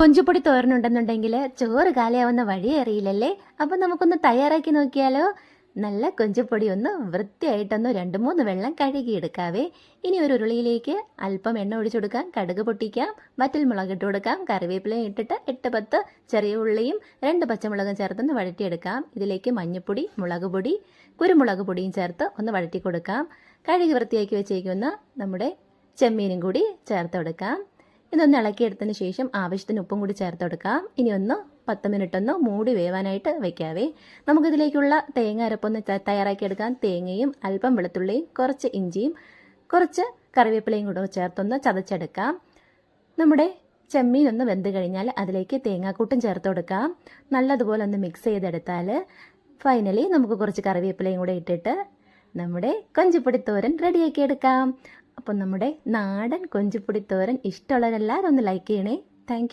കൊഞ്ചുപൊടി തോരനുണ്ടെന്നുണ്ടെങ്കിൽ ചോറ് കാലിയാവുന്ന വഴി അറിയില്ലല്ലേ. അപ്പം നമുക്കൊന്ന് തയ്യാറാക്കി നോക്കിയാലോ. നല്ല കൊഞ്ചുപൊടി ഒന്ന് വൃത്തിയായിട്ടൊന്ന് 2-3 വെള്ളം കഴുകിയെടുക്കാവേ. ഇനി ഒരു ഉരുളിയിലേക്ക് അല്പം എണ്ണ ഒഴിച്ചു കൊടുക്കാം, കടുക് പൊട്ടിക്കാം, വറ്റൽ മുളക് ഇട്ട് കൊടുക്കാം, കറിവേപ്പിലയും ഇട്ടിട്ട് 8-10 ചെറിയ ഉള്ളിയും 2 പച്ചമുളകും ചേർത്തൊന്ന് വഴറ്റിയെടുക്കാം. ഇതിലേക്ക് മഞ്ഞൾപ്പൊടി, മുളക് പൊടി, കുരുമുളക് പൊടിയും ചേർത്ത് ഒന്ന് വഴറ്റി കൊടുക്കാം. കഴുകി വൃത്തിയാക്കി വെച്ചേക്കുന്ന നമ്മുടെ ചെമ്മീനും കൂടി ചേർത്ത് കൊടുക്കാം. ഇതൊന്ന് ഇളക്കിയെടുത്തതിന് ശേഷം ആവശ്യത്തിന് ഉപ്പും കൂടി ചേർത്ത് കൊടുക്കാം. ഇനി ഒന്ന് 10 മിനിറ്റ് ഒന്ന് മൂടി വേവാനായിട്ട് വെക്കാവേ. നമുക്കിതിലേക്കുള്ള തേങ്ങ അരപ്പൊന്ന് തയ്യാറാക്കിയെടുക്കാം. തേങ്ങയും അല്പം വെളുത്തുള്ളിയും കുറച്ച് ഇഞ്ചിയും കുറച്ച് കറിവേപ്പിലയും കൂടെ ചേർത്തൊന്ന് ചതച്ചെടുക്കാം. നമ്മുടെ ചെമ്മീൻ ഒന്ന് വെന്ത് കഴിഞ്ഞാൽ അതിലേക്ക് തേങ്ങാക്കൂട്ടും ചേർത്ത് കൊടുക്കാം. നല്ലതുപോലെ ഒന്ന് മിക്സ് ചെയ്തെടുത്താൽ ഫൈനലി നമുക്ക് കുറച്ച് കറിവേപ്പിലയും കൂടെ ഇട്ടിട്ട് നമ്മുടെ കൊഞ്ചുപൊടിത്തോരൻ റെഡിയാക്കി എടുക്കാം. അപ്പം നമ്മുടെ നാടൻ കൊഞ്ചുപൊടിത്തോരൻ ഇഷ്ടമുള്ളവരെല്ലാവരും ഒന്ന് ലൈക്ക് ചെയ്യണേ. താങ്ക്